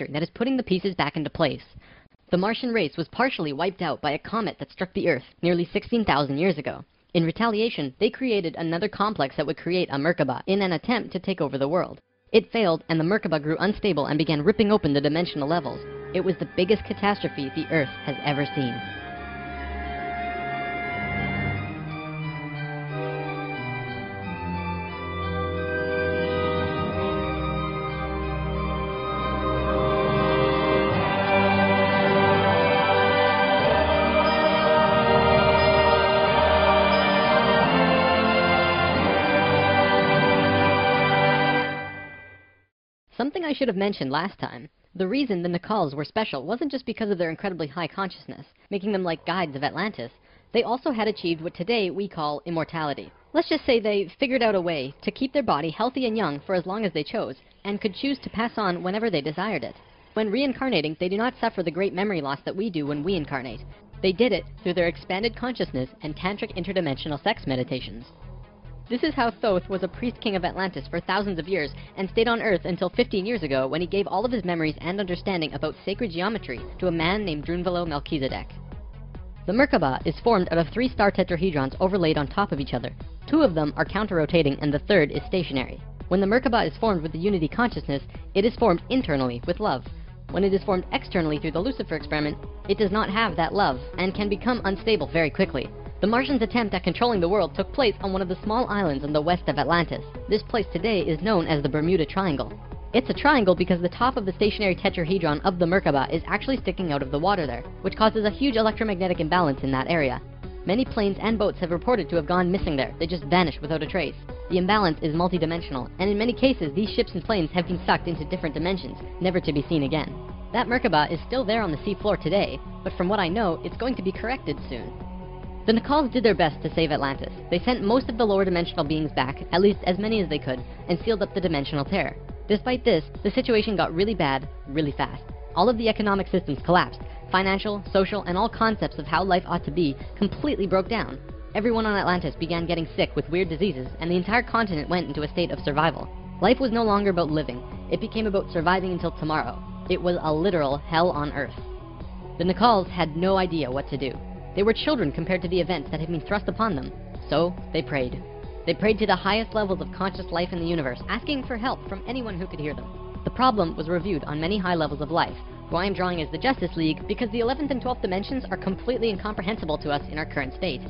history that is putting the pieces back into place. The Martian race was partially wiped out by a comet that struck the Earth nearly 16,000 years ago. In retaliation, they created another complex that would create a Merkaba in an attempt to take over the world. It failed, and the Merkaba grew unstable and began ripping open the dimensional levels. It was the biggest catastrophe the Earth has ever seen. Something I should have mentioned last time. The reason the Nacals were special wasn't just because of their incredibly high consciousness, making them like guides of Atlantis. They also had achieved what today we call immortality. Let's just say they figured out a way to keep their body healthy and young for as long as they chose, and could choose to pass on whenever they desired it. When reincarnating, they do not suffer the great memory loss that we do when we incarnate. They did it through their expanded consciousness and tantric interdimensional sex meditations. This is how Thoth was a priest king of Atlantis for thousands of years and stayed on Earth until 15 years ago, when he gave all of his memories and understanding about sacred geometry to a man named Drunvalo Melchizedek. The Merkaba is formed out of 3 star tetrahedrons overlaid on top of each other. 2 of them are counter-rotating and the third is stationary. When the Merkaba is formed with the unity consciousness, it is formed internally with love. When it is formed externally through the Lucifer experiment, it does not have that love and can become unstable very quickly. The Martians' attempt at controlling the world took place on one of the small islands in the west of Atlantis. This place today is known as the Bermuda Triangle. It's a triangle because the top of the stationary tetrahedron of the Merkaba is actually sticking out of the water there, which causes a huge electromagnetic imbalance in that area. Many planes and boats have reported to have gone missing there. They just vanished without a trace. The imbalance is multidimensional, and in many cases these ships and planes have been sucked into different dimensions, never to be seen again. That Merkaba is still there on the seafloor today, but from what I know, it's going to be corrected soon. The Nacals did their best to save Atlantis. They sent most of the lower dimensional beings back, at least as many as they could, and sealed up the dimensional tear. Despite this, the situation got really bad, really fast. All of the economic systems collapsed. Financial, social, and all concepts of how life ought to be completely broke down. Everyone on Atlantis began getting sick with weird diseases, and the entire continent went into a state of survival. Life was no longer about living. It became about surviving until tomorrow. It was a literal hell on Earth. The Nacals had no idea what to do. They were children compared to the events that had been thrust upon them. So they prayed. They prayed to the highest levels of conscious life in the universe, asking for help from anyone who could hear them. The problem was reviewed on many high levels of life, who I am drawing as the Justice League because the 11th and 12th dimensions are completely incomprehensible to us in our current state.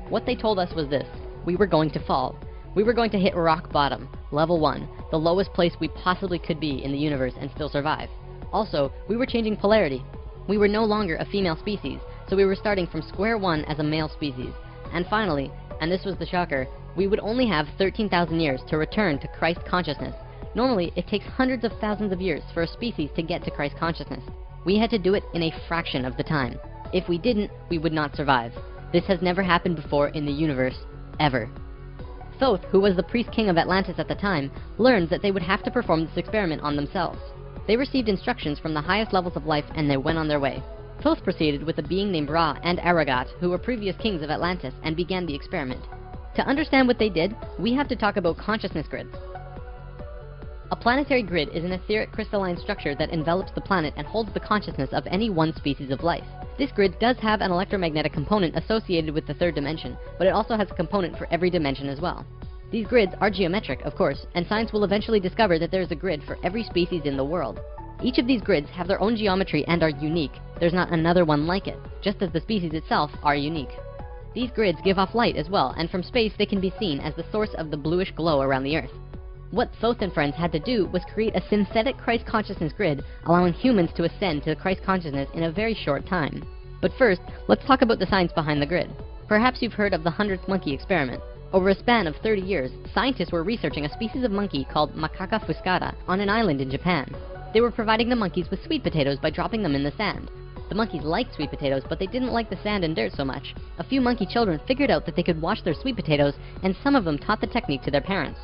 What they told us was this: we were going to fall. We were going to hit rock bottom, level 1, the lowest place we possibly could be in the universe and still survive. Also, we were changing polarity. We were no longer a female species, so we were starting from square one as a male species. And finally, and this was the shocker, we would only have 13,000 years to return to Christ consciousness. Normally, it takes hundreds of thousands of years for a species to get to Christ consciousness. We had to do it in a fraction of the time. If we didn't, we would not survive. This has never happened before in the universe, ever. Thoth, who was the priest king of Atlantis at the time, learned that they would have to perform this experiment on themselves. They received instructions from the highest levels of life and they went on their way. Thoth proceeded with a being named Ra and Aragat, who were previous kings of Atlantis, and began the experiment. To understand what they did, we have to talk about consciousness grids. A planetary grid is an etheric crystalline structure that envelops the planet and holds the consciousness of any one species of life. This grid does have an electromagnetic component associated with the third dimension, but it also has a component for every dimension as well. These grids are geometric, of course, and science will eventually discover that there is a grid for every species in the world. Each of these grids have their own geometry and are unique. There's not another one like it, just as the species itself are unique. These grids give off light as well, and from space they can be seen as the source of the bluish glow around the Earth. What Thoth and friends had to do was create a synthetic Christ consciousness grid, allowing humans to ascend to Christ consciousness in a very short time. But first, let's talk about the science behind the grid. Perhaps you've heard of the 100th monkey experiment. Over a span of 30 years, scientists were researching a species of monkey called Macaca fuscata on an island in Japan. They were providing the monkeys with sweet potatoes by dropping them in the sand. The monkeys liked sweet potatoes, but they didn't like the sand and dirt so much. A few monkey children figured out that they could wash their sweet potatoes, and some of them taught the technique to their parents.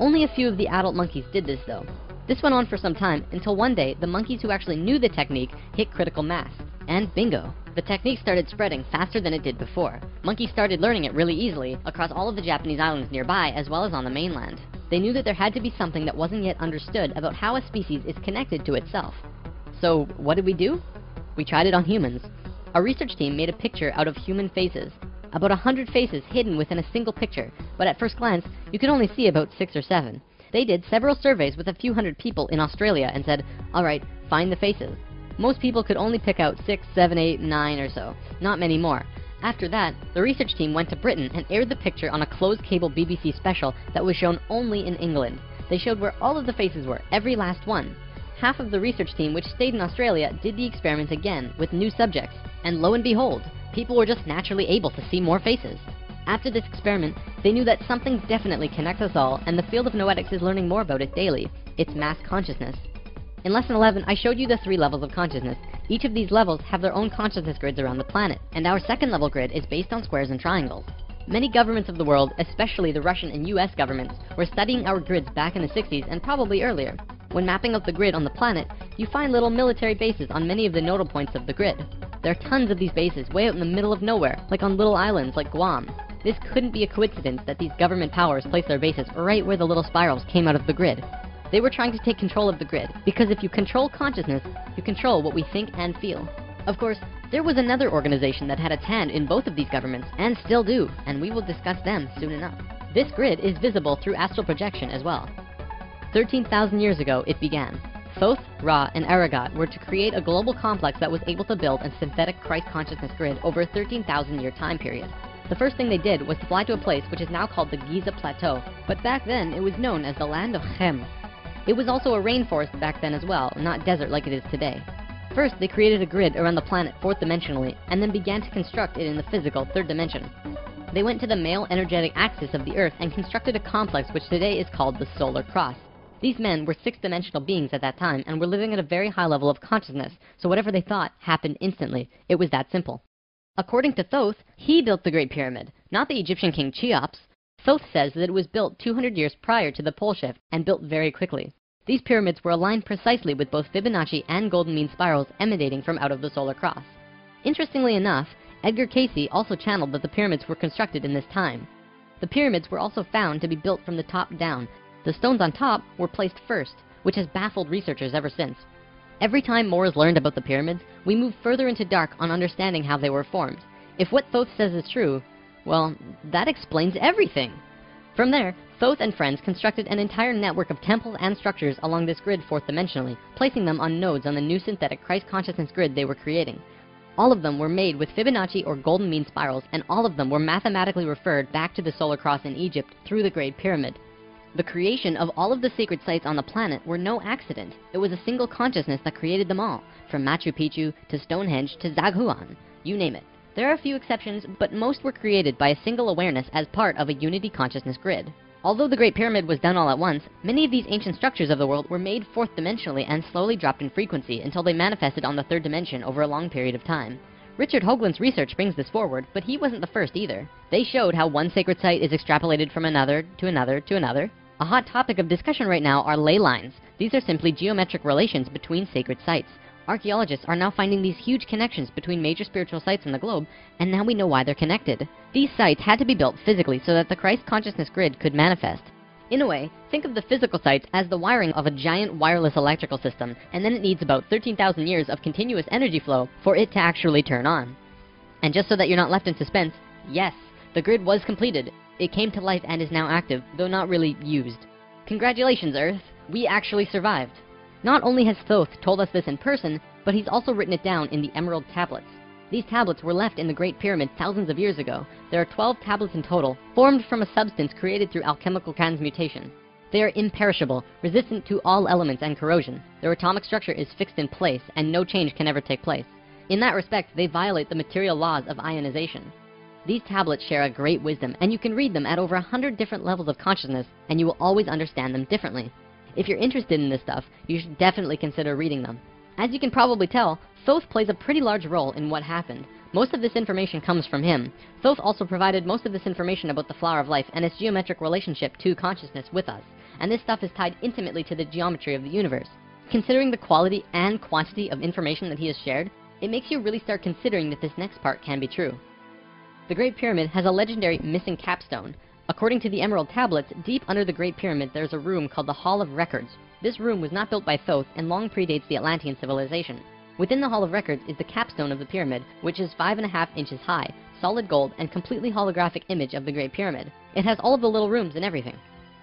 Only a few of the adult monkeys did this though. This went on for some time, until one day, the monkeys who actually knew the technique hit critical mass. And bingo! The technique started spreading faster than it did before. Monkeys started learning it really easily across all of the Japanese islands nearby, as well as on the mainland. They knew that there had to be something that wasn't yet understood about how a species is connected to itself. So what did we do? We tried it on humans. Our research team made a picture out of human faces. About 100 faces hidden within a single picture, but at first glance, you could only see about 6 or 7. They did several surveys with a few hundred people in Australia and said, alright, find the faces. Most people could only pick out 6, 7, 8, 9 or so, not many more. After that, the research team went to Britain and aired the picture on a closed cable BBC special that was shown only in England. They showed where all of the faces were, every last one. Half of the research team, which stayed in Australia, did the experiments again with new subjects. And lo and behold, people were just naturally able to see more faces. After this experiment, they knew that something definitely connects us all, and the field of noetics is learning more about it daily. It's mass consciousness. In Lesson 11, I showed you the 3 levels of consciousness. Each of these levels have their own consciousness grids around the planet, and our second level grid is based on squares and triangles. Many governments of the world, especially the Russian and US governments, were studying our grids back in the 60s and probably earlier. When mapping out the grid on the planet, you find little military bases on many of the nodal points of the grid. There are tons of these bases way out in the middle of nowhere, like on little islands like Guam. This couldn't be a coincidence that these government powers placed their bases right where the little spirals came out of the grid. They were trying to take control of the grid, because if you control consciousness, you control what we think and feel. Of course, there was another organization that had its hand in both of these governments, and still do, and we will discuss them soon enough. This grid is visible through astral projection as well. 13,000 years ago, it began. Thoth, Ra, and Aragat were to create a global complex that was able to build a synthetic Christ consciousness grid over a 13,000-year time period. The first thing they did was to fly to a place which is now called the Giza Plateau, but back then it was known as the land of Chem. It was also a rainforest back then as well, not desert like it is today. First, they created a grid around the planet 4th dimensionally, and then began to construct it in the physical 3rd dimension. They went to the male energetic axis of the Earth and constructed a complex which today is called the Solar Cross. These men were 6th-dimensional beings at that time and were living at a very high level of consciousness, so whatever they thought happened instantly. It was that simple. According to Thoth, he built the Great Pyramid, not the Egyptian king Cheops. Thoth says that it was built 200 years prior to the pole shift and built very quickly. These pyramids were aligned precisely with both Fibonacci and golden mean spirals emanating from out of the solar cross. Interestingly enough, Edgar Cayce also channeled that the pyramids were constructed in this time. The pyramids were also found to be built from the top down. The stones on top were placed first, which has baffled researchers ever since. Every time more is learned about the pyramids, we move further into dark on understanding how they were formed. If what Thoth says is true, well, that explains everything. From there, Thoth and friends constructed an entire network of temples and structures along this grid 4th dimensionally, placing them on nodes on the new synthetic Christ consciousness grid they were creating. All of them were made with Fibonacci or golden mean spirals, and all of them were mathematically referred back to the solar cross in Egypt through the Great Pyramid. The creation of all of the sacred sites on the planet were no accident. It was a single consciousness that created them all, from Machu Picchu to Stonehenge to Zaghuan, you name it. There are a few exceptions, but most were created by a single awareness as part of a unity consciousness grid. Although the Great Pyramid was done all at once, many of these ancient structures of the world were made 4th dimensionally and slowly dropped in frequency until they manifested on the 3rd dimension over a long period of time. Richard Hoagland's research brings this forward, but he wasn't the first either. They showed how one sacred site is extrapolated from another to another to another. A hot topic of discussion right now are ley lines. These are simply geometric relations between sacred sites. Archaeologists are now finding these huge connections between major spiritual sites in the globe, and now we know why they're connected. These sites had to be built physically so that the Christ consciousness grid could manifest. In a way, think of the physical sites as the wiring of a giant wireless electrical system, and then it needs about 13,000 years of continuous energy flow for it to actually turn on. And just so that you're not left in suspense, yes, the grid was completed. It came to life and is now active, though not really used. Congratulations, Earth! We actually survived. Not only has Thoth told us this in person, but he's also written it down in the Emerald Tablets. These tablets were left in the Great Pyramid thousands of years ago. There are 12 tablets in total, formed from a substance created through alchemical transmutation. They are imperishable, resistant to all elements and corrosion. Their atomic structure is fixed in place, and no change can ever take place. In that respect, they violate the material laws of ionization. These tablets share a great wisdom, and you can read them at over 100 different levels of consciousness, and you will always understand them differently. If you're interested in this stuff, you should definitely consider reading them. As you can probably tell, Thoth plays a pretty large role in what happened. Most of this information comes from him. Thoth also provided most of this information about the flower of life and its geometric relationship to consciousness with us, and this stuff is tied intimately to the geometry of the universe. Considering the quality and quantity of information that he has shared, it makes you really start considering that this next part can be true. The Great Pyramid has a legendary missing capstone. According to the Emerald Tablets, deep under the Great Pyramid there's a room called the Hall of Records. This room was not built by Thoth and long predates the Atlantean civilization. Within the Hall of Records is the capstone of the pyramid, which is 5.5 inches high, solid gold, and completely holographic image of the Great Pyramid. It has all of the little rooms and everything.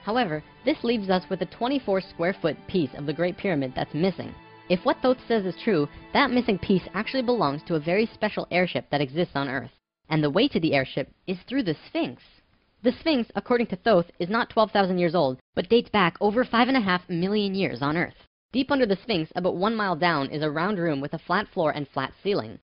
However, this leaves us with a 24 square foot piece of the Great Pyramid that's missing. If what Thoth says is true, that missing piece actually belongs to a very special airship that exists on Earth. And the way to the airship is through the Sphinx. The Sphinx, according to Thoth, is not 12,000 years old, but dates back over 5.5 million years on Earth. Deep under the Sphinx, about 1 mile down, is a round room with a flat floor and flat ceiling.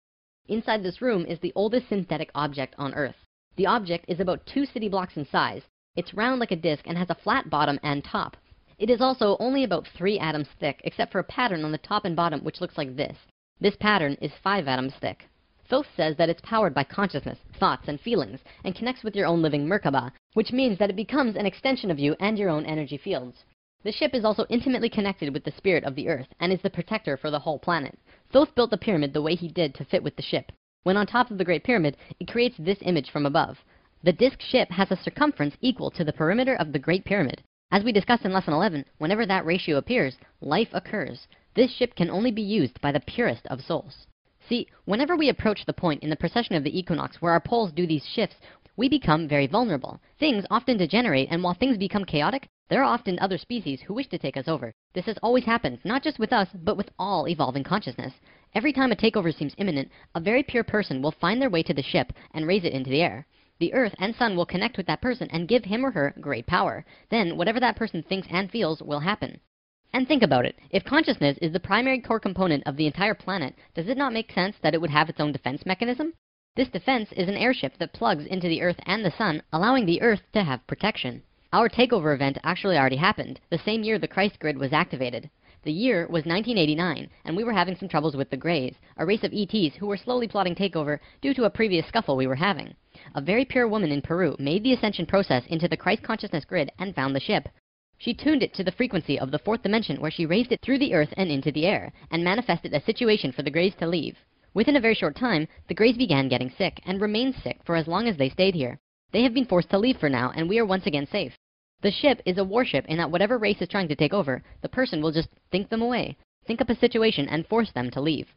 Inside this room is the oldest synthetic object on Earth. The object is about 2 city blocks in size. It's round like a disc and has a flat bottom and top. It is also only about 3 atoms thick, except for a pattern on the top and bottom which looks like this. This pattern is 5 atoms thick. Thoth says that it's powered by consciousness, thoughts, and feelings, and connects with your own living Merkaba, which means that it becomes an extension of you and your own energy fields. The ship is also intimately connected with the spirit of the Earth, and is the protector for the whole planet. Thoth built the pyramid the way he did to fit with the ship. When on top of the Great Pyramid, it creates this image from above. The disc ship has a circumference equal to the perimeter of the Great Pyramid. As we discussed in Lesson 11, whenever that ratio appears, life occurs. This ship can only be used by the purest of souls. See, whenever we approach the point in the precession of the equinox where our poles do these shifts, we become very vulnerable. Things often degenerate, and while things become chaotic, there are often other species who wish to take us over. This has always happened, not just with us, but with all evolving consciousness. Every time a takeover seems imminent, a very pure person will find their way to the ship and raise it into the air. The Earth and Sun will connect with that person and give him or her great power. Then, whatever that person thinks and feels will happen. And think about it. If consciousness is the primary core component of the entire planet, does it not make sense that it would have its own defense mechanism? This defense is an airship that plugs into the Earth and the Sun, allowing the Earth to have protection. Our takeover event actually already happened, the same year the Christ grid was activated. The year was 1989, and we were having some troubles with the Greys, a race of ETs who were slowly plotting takeover due to a previous scuffle we were having. A very pure woman in Peru made the ascension process into the Christ consciousness grid and found the ship. She tuned it to the frequency of the 4th dimension, where she raised it through the Earth and into the air, and manifested a situation for the Greys to leave. Within a very short time, the Greys began getting sick, and remained sick for as long as they stayed here. They have been forced to leave for now, and we are once again safe. The ship is a warship in that whatever race is trying to take over, the person will just think them away, think up a situation, and force them to leave.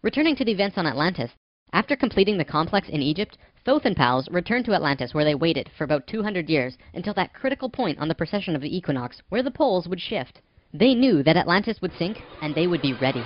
Returning to the events on Atlantis, after completing the complex in Egypt, Thoth and pals returned to Atlantis, where they waited for about 200 years until that critical point on the precession of the equinox where the poles would shift. They knew that Atlantis would sink, and they would be ready.